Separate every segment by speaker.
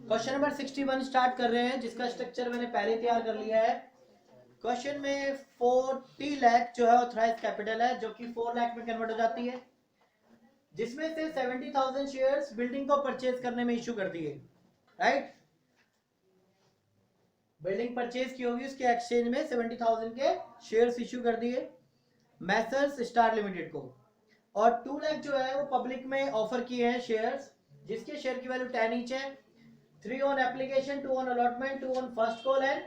Speaker 1: Question number 61 start कर रहे हैं, जिसका स्ट्रक्चर मैंने पहले तैयार कर लिया है। क्वेश्चन में 40 लाख जो है ऑथराइज कैपिटल है, जो कि 4 लाख में कन्वर्ट हो जाती है, जिसमें से 70,000 शेयर्स बिल्डिंग को परचेज करने में इशू कर दिए। राइट, बिल्डिंग परचेज की होगी, उसके एक्सचेंज में 70,000 के शेयर्स इशू कर दिए मैसर्स स्टार लिमिटेड को, और 2 लाख जो है वो पब्लिक में ऑफर किए हैं शेयर्स, जिसके शेयर की वैल्यू 10 ईच है। 3 on application, 2 on allotment, 2 on first call and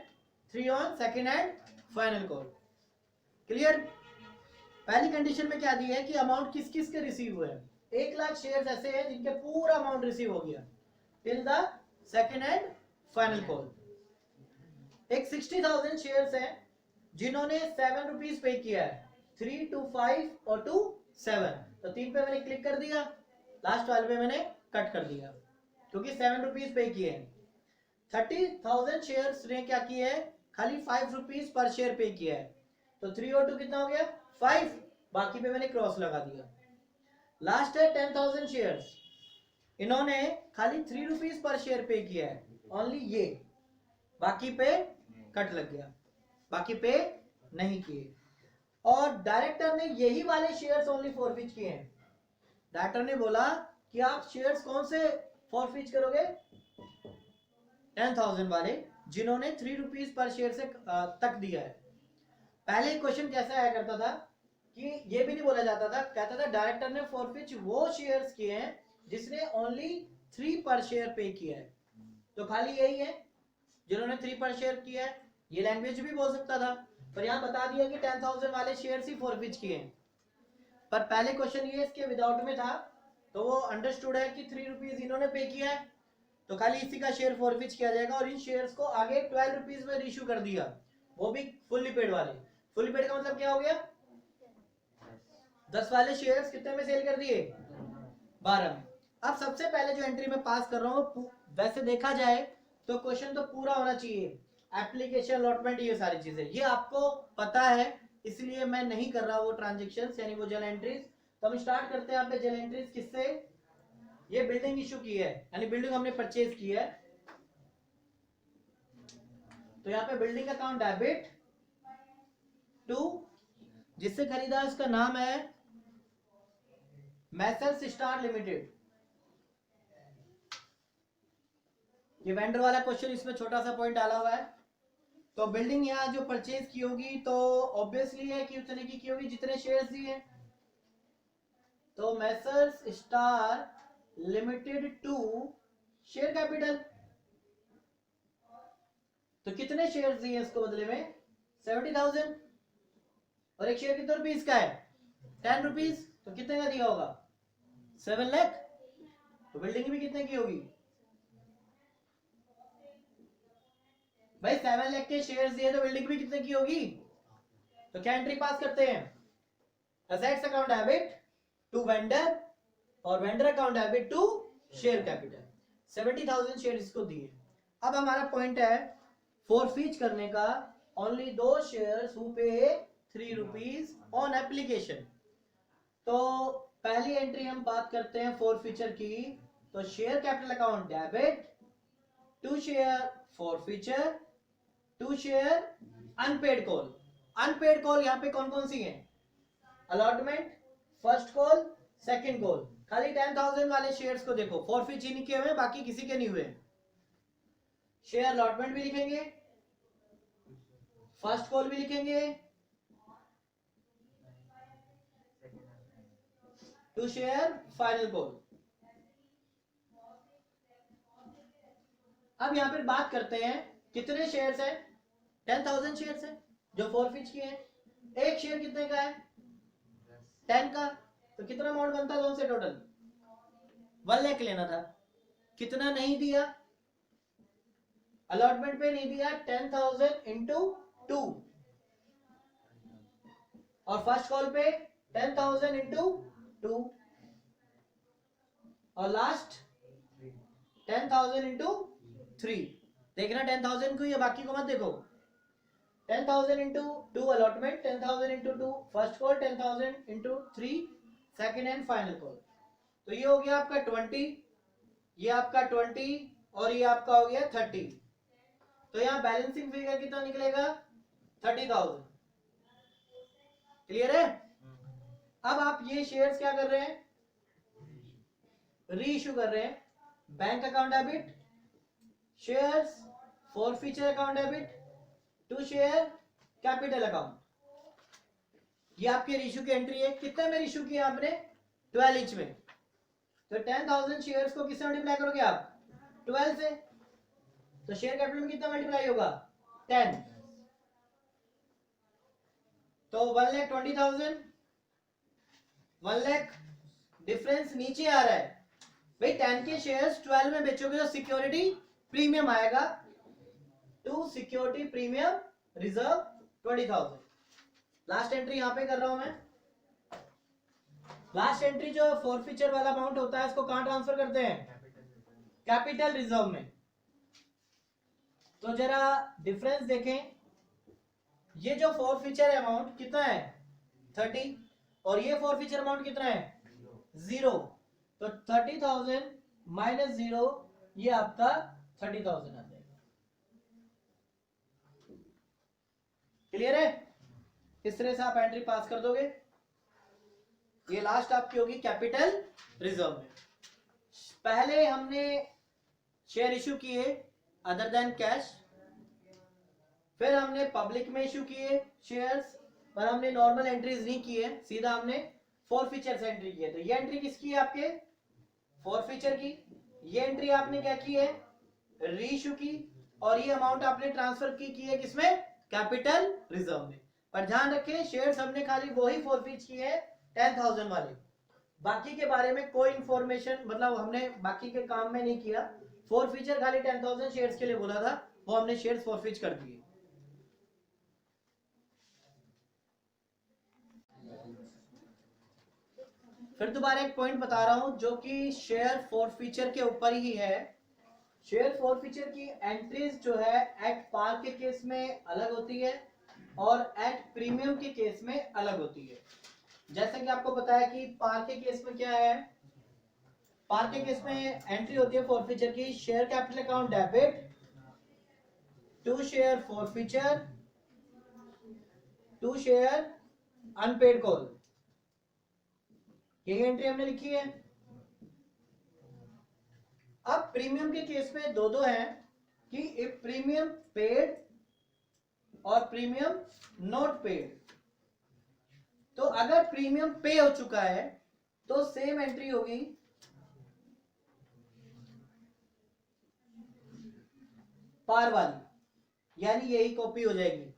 Speaker 1: 3 on second and final call. Clear? पहली कंडीशन में क्या दी है कि अमाउंट किस किस के रिसीव हुए हैं। 1 लाख शेयर्स ऐसे हैं जिनके पूरा अमाउंट रिसीव हो गया till the second and final call. एक 60,000 शेयर्स हैं जिन्होंने 7 रुपीज पे किया है, 3 to 5 और 2 7। तो 3 पे मैंने क्लिक कर दिया, लास्ट वाले पे मैंने कट कर दिया क्योंकि 7 रुपीज पे किए हैं। 30,000 शेयर्स ने क्या किए है, खाली 5 रुपीज पर शेयर पे किया है, तो 3 और 2 कितना हो गया 5, बाकी पे मैंने क्रॉस लगा दिया। लास्ट है 10,000 शेयर्स, इन्होंने खाली 3 रुपीज पर शेयर पे किया है, ओनली ये, बाकी पे कट लग गया, बाकी पे नहीं किए। और डायरेक्टर ने यही वाले शेयर्स ओनली फॉरफिच किए हैं। डायरेक्टर ने बोला कि आप शेयर्स कौन से फॉरफिच करोगे, 10,000 वाले जिन्होंने 3 रुपीज पर शेयर से तक दिया है। पहले क्वेश्चन कैसा आया करता था कि ये भी नहीं बोला जाता था, कहता था डायरेक्टर ने फॉरफिच वो शेयर्स किए हैं जिसने ओनली 3 पर शेयर पे किया है। तो खाली यही है जिन्होंने 3 पर शेयर किया है। ये लैंग्वेज भी बोल सकता था, पर यहाँ बता दिया कि 10,000 वाले शेयर्स ही फॉरफिच किए हैं। पर पहले क्वेश्चन ये इसके विदाउट में था, तो वो अंडरस्टूड है कि 3 रुपीज इन्होंने पे किया है, तो खाली इसी का शेयर फॉरफिच किया जाएगा। और इन शेयर्स को आगे 12 रुपीज में इशू कर दिया, वो भी फुल्ली पेड वाले। फुल्ली पेड का मतलब क्या हो गया, 10 वाले शेयर्स कितने में सेल कर दिए, 12 में। अब सबसे पहले जो एंट्री में पास कर रहा हूँ, वैसे देखा जाए तो क्वेश्चन तो पूरा होना चाहिए, एप्लीकेशन अलॉटमेंट ये सारी चीजें ये आपको पता है, इसलिए मैं नहीं कर रहा वो ट्रांजेक्शन यानी वो जर्नल एंट्रीज। तो हम स्टार्ट करते हैं यहाँ पे जर्नल एंट्रीज किससे, ये बिल्डिंग इशू की है यानी बिल्डिंग हमने परचेज की है, तो यहाँ पे बिल्डिंग अकाउंट डेबिट टू, जिससे खरीदा उसका नाम है मैसर्स स्टार लिमिटेड। ये वेंडर वाला क्वेश्चन इसमें छोटा सा पॉइंट डाला हुआ है। तो बिल्डिंग यहाँ जो परचेज की होगी तो ऑब्वियसली है कि उतने की होगी जितने शेयर्स दिए। तो messrs star limited to share capital, तो कितने शेयर्स दिए इसको बदले में 70,000, और एक शेयर कितने रुपीज का है 10 रुपीज, तो कितने का दिया होगा 7 लाख। तो बिल्डिंग भी कितने की होगी भाई, 7 लाख के शेयर्स दिए तो बिल्डिंग भी कितने की होगी। तो क्या एंट्री पास करते हैं, assets account debit to vendor और vendor account debit to share capital. 70,000 share इसको दिए। अब हमारा पॉइंट है फॉरफिच करने का, ओनली 2 शेयर्स हु पे 3 रुपीज ऑन एप्लीकेशन। तो पहली एंट्री हम बात करते हैं फॉरफिचर की, तो share capital account debit to share forfeiture, to share unpaid call. Unpaid call यहाँ पे कौन कौन सी है, allotment, first call, second call. खाली 10,000 वाले शेयर्स को देखो फॉरफिच ही नहीं किए हुए, बाकी किसी के नहीं हुए। शेयर अलॉटमेंट भी लिखेंगे, फर्स्ट कॉल भी लिखेंगे, टू शेयर फाइनल कॉल। अब यहां पर बात करते हैं कितने शेयर्स हैं, 10,000 शेयर्स हैं जो फॉरफिच किए हैं। एक शेयर कितने का है 10 का, तो कितना अमाउंट बनता है उनसे टोटल 1 लाख लेना था, कितना नहीं दिया, अलॉटमेंट पे नहीं दिया 10,000 इंटू 2, और फर्स्ट कॉल पे 10,000 इंटू 2, और लास्ट 10,000 इंटू 3। देखना 10,000 को या बाकी को मत देखो, 10,000 into 2 allotment, 10,000 into 2 first call, 10,000 into 3 second and final call. तो ये हो गया आपका 20, ये आपका 20, और ये आपका हो गया 30। तो यहाँ बैलेंसिंग फिगर कितना निकलेगा 30,000। क्लियर है? अब आप ये शेयर्स क्या कर रहे हैं, री इश्यू कर रहे हैं। Bank account debit, shares forfeiture account debit to share capital account, ये आपके रीइश्यू की एंट्री है। कितने में इश्यू किया आपने 12 इंच में, तो 10,000 शेयर्स को किससे मल्टीप्लाई करोगे आप 12 से, तो शेयर कैपिटल में कितना मल्टीप्लाई होगा 10, तो 1,20,000, 1 लाख डिफरेंस नीचे आ रहा है भाई। 10 के शेयर्स 12 में बेचोगे तो सिक्योरिटी प्रीमियम आएगा, to security premium reserve 20,000। Last entry यहां पे कर रहा हूं मैं। लास्ट एंट्री जो फॉरफीचर वाला अमाउंट होता है इसको कहां ट्रांसफर करते हैं, कैपिटल रिजर्व में। तो जरा डिफरेंस देखें, ये जो फॉरफीचर अमाउंट कितना है 30 और ये फॉरफीचर अमाउंट कितना है 0, तो 30,000 माइनस 0 ये आपका 30,000 आ जाएगा। क्लियर है? इस तरह से आप एंट्री पास कर दोगे। ये लास्ट आपकी होगी कैपिटल रिजर्व में। पहले हमने शेयर इश्यू किए अदर देन कैश, फिर हमने पब्लिक में इश्यू किए शेयर्स, पर हमने नॉर्मल एंट्रीज नहीं किए, सीधा हमने फॉरफीचर से एंट्री किए। तो ये एंट्री किसकी है आपके फॉरफीचर की, ये एंट्री आपने क्या की है री इश्यू की, और ये अमाउंट आपने ट्रांसफर की है किसमें कैपिटल रिजर्व में। पर ध्यान रखें शेयर्स हमने खाली वही फॉरफीच किए हैं 10,000 वाले, बाकी के बारे में कोई इंफॉर्मेशन मतलब हमने बाकी के काम में नहीं किया। फॉरफीचर खाली 10,000 शेयर्स के लिए बोला था, वो हमने शेयर्स फॉरफीच कर दिए। फिर दोबारा एक पॉइंट बता रहा हूं जो कि शेयर फॉरफीचर के ऊपर ही है। शेयर फॉरफीचर की एंट्रीज जो है एट पार के केस में अलग होती है और एट प्रीमियम के केस में अलग होती है। जैसे कि आपको पता है कि पार के केस में क्या है, पार के केस में एंट्री होती है फॉरफीचर की share capital account debit to share forfeiture to share unpaid call, यही एंट्री हमने लिखी है। अब प्रीमियम के केस में दो हैं कि इफ प्रीमियम पेड और प्रीमियम नॉट पेड। तो अगर प्रीमियम पे हो चुका है तो सेम एंट्री होगी पार वाली, यानी यही कॉपी हो जाएगी।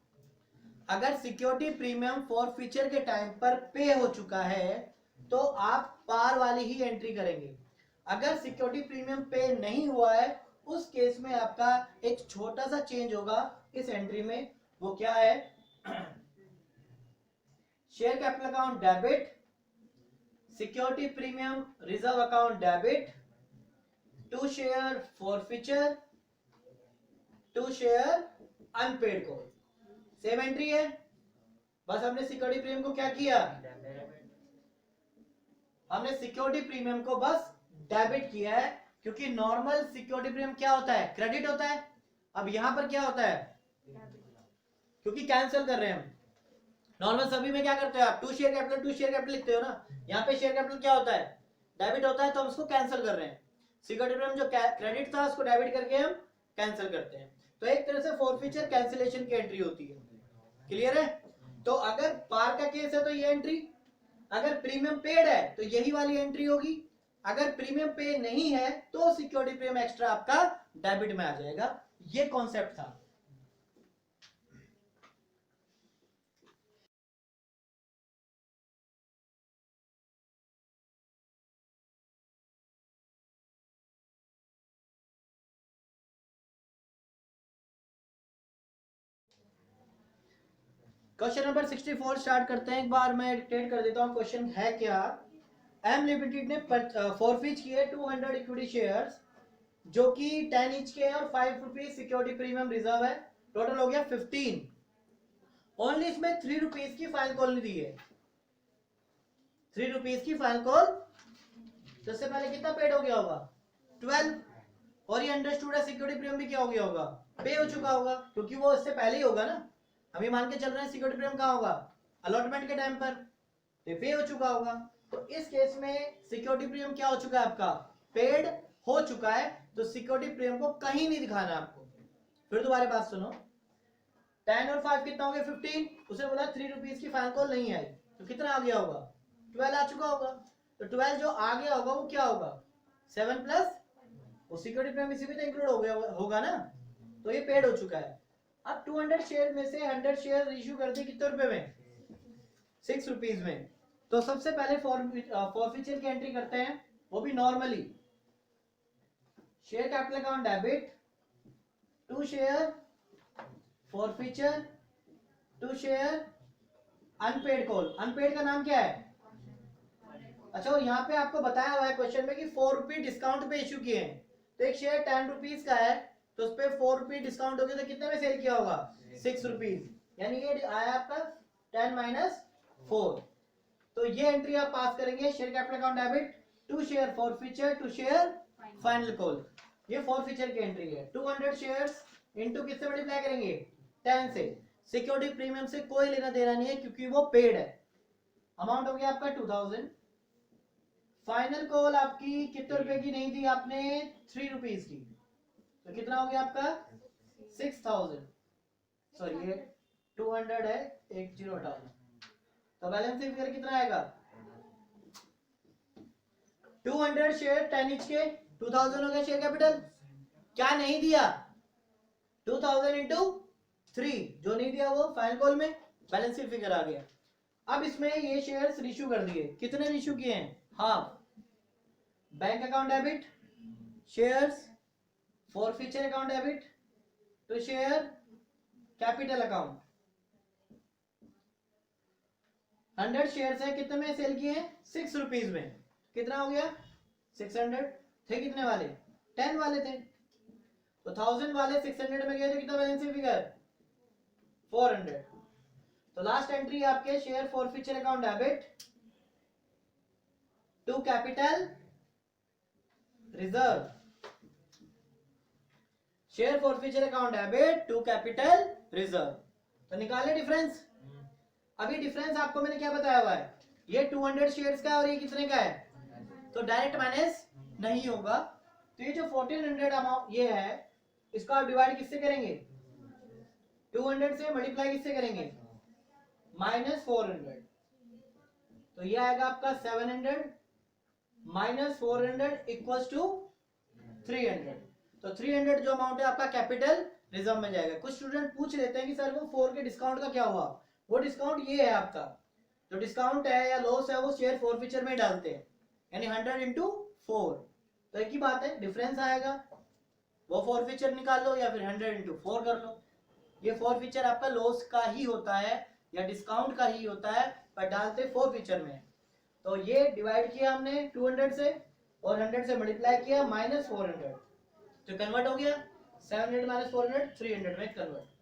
Speaker 1: अगर सिक्योरिटी प्रीमियम फॉरफीचर के टाइम पर पे हो चुका है तो आप पार वाली ही एंट्री करेंगे। अगर सिक्योरिटी प्रीमियम पे नहीं हुआ है उस केस में आपका एक छोटा सा चेंज होगा इस एंट्री में, वो क्या है share capital account debit security premium reserve account debit to share forfeiture to share unpaid call, same entry है। बस हमने सिक्योरिटी प्रीमियम को क्या किया, हमने सिक्योरिटी प्रीमियम को बस डेबिट किया है, क्योंकि नॉर्मल सिक्योरिटी प्रीमियम क्या होता है क्रेडिट होता है। अब यहां पर क्या होता है क्योंकि कैंसिल कर रहे हैं हम, नॉर्मल सभी में क्या करते हो आप टू शेयर कैपिटल लिखते हो ना, यहाँ पे शेयर कैपिटल क्या होता है डेबिट होता है, तो हम उसको कैंसिल कर रहे हैं। सिक्योरिटी प्रीमियम जो क्रेडिट था उसको डेबिट करके हम कैंसिल करते हैं। तो एक तरह से फॉरफीचर कैंसिलेशन की एंट्री होती है। क्लियर है? तो अगर पार का केस है तो ये एंट्री, अगर प्रीमियम पेड है तो यही वाली एंट्री होगी, अगर प्रीमियम पे नहीं है तो सिक्योरिटी प्रीमियम एक्स्ट्रा आपका डेबिट में आ जाएगा। ये कॉन्सेप्ट था। क्वेश्चन नंबर 64 स्टार्ट करते हैं। एक बार मैं डिक्टेट कर देता हूं क्वेश्चन है क्या। एम लिमिटेड ने फॉरफीच किए 200 इक्विटी शेयर्स जो कि 10 इंच के और 5 रुपीज सिक्योरिटी प्रीमियम रिजर्व है, टोटल हो गया 15। ओनली इसमें 3 रुपीज की फाइनल कॉल नहीं दी है, 3 रुपीज की फाइनल कॉल। तो इससे पहले कितना पेड हो गया होगा 12, और ये अंडरस्टूड है सिक्योरिटी प्रीमियम भी क्या हो गया होगा, पे हो चुका होगा, क्योंकि वो इससे पहले ही होगा ना। हम ये मान के चल रहे हैं सिक्योरिटी प्रीमियम कहाँ होगा, अलॉटमेंट के टाइम पर, तो पे हो चुका होगा। तो इस केस में सिक्योरिटी प्रीमियम क्या हो चुका है आपका, पेड हो चुका है। तो सिक्योरिटी प्रीमियम को कहीं नहीं दिखाना है आपको। फिर दोबारा बात सुनो, 10 और 5 कितना हो गया 15, उसे बोला 3 रुपीज की फाइन कॉल नहीं आई, तो कितना आ गया होगा, 12 आ चुका होगा। तो 12 जो आ गया होगा वो क्या होगा, 7 प्लस वो सिक्योरिटी प्रीमियम इसी में तो इंक्लूड हो गया होगा ना, तो ये पेड हो चुका है। अब 200 शेयर में से 100 शेयर इश्यू कर दिए कितने रुपए में, 6 रुपीज में। तो सबसे पहले फॉरफीचर की एंट्री करते हैं, वो भी normally share capital account debit to share forfeiture to share unpaid call. Unpaid का नाम क्या है, अच्छा और यहाँ पे आपको बताया हुआ है क्वेश्चन में कि 4 रुपये डिस्काउंट पे इश्यू किए हैं। तो एक शेयर 10 रुपीज का है, तो उस पर 4 रुपये डिस्काउंट हो गया, तो कितने में सेल किया होगा, 6 रुपीज, यानी ये आया आपका 10 माइनस 4। तो ये एंट्री आप पास करेंगे, share capital account debit to share forfeiture to share final call. ये फॉरफीचर की एंट्री है। 200 शेयर्स इनटू किससे मल्टीप्लाई करेंगे, 10 से। सिक्योरिटी प्रीमियम से कोई लेना देना नहीं है क्योंकि वो पेड है। अमाउंट हो गया आपका 2000। फाइनल कॉल आपकी कितने रुपए की नहीं दी आपने, 3 रुपीज की, तो कितना हो गया आपका 6000। सॉरी ये 200 है, एक जीरो हटा दो, तो बैलेंस फिगर कितना आएगा, 200 शेयर 10 इंच के 2000 हो गया शेयर कैपिटल। क्या नहीं दिया, 2000 इंटू 3, जो नहीं दिया वो फाइनल कॉल में, बैलेंस शीट फिगर आ गया। अब इसमें ये शेयर्स इशू कर दिए, कितने इशू किए हैं, half. Bank account debit shares forfeiture account debit to share capital account. 100 shares है, कितने में सेल किए हैं, 6 रुपीज में, कितना हो गया 600। थे कितने वाले, 10 वाले थे, तो 1000 वाले 600 में गए तो कितना बैलेंस फिगर 400। तो लास्ट एंट्री आपके share forfeiture account debit to capital reserve, share forfeiture account debit to capital reserve. तो निकाले डिफरेंस। अभी डिफरेंस आपको मैंने क्या बताया हुआ है, ये 200 शेयर्स का है और ये कितने का है, तो डायरेक्ट माइनस नहीं होगा। तो ये जो 1400 अमाउंट ये है, इसको आप डिवाइड किससे करेंगे, 200 से मल्टीप्लाई किससे करेंगे, माइनस 400। तो ये आएगा आपका 700 माइनस 400 इक्वल्स टू 300। तो 300 जो अमाउंट है आपका कैपिटल रिजर्व में जाएगा। कुछ स्टूडेंट पूछ लेते हैं कि सर वो 4 के डिस्काउंट का क्या हुआ, वो डिस्काउंट ये है आपका, जो डिस्काउंट है या लॉस है वो शेयर फॉरफीचर में डालते हैं, यानी 100 इंटू 4। तो एक ही बात है, डिफरेंस आएगा, वो फॉरफीचर निकाल लो या फिर 100 इंटू 4 कर लो। ये फॉरफीचर आपका लॉस का ही होता है या डिस्काउंट का ही होता है, पर डालते फॉरफीचर में। तो ये डिवाइड किया हमने 200 से और 100 से मल्टीप्लाई किया माइनस 400, तो कन्वर्ट हो गया 700 माइनस 400 300 में कन्वर्ट।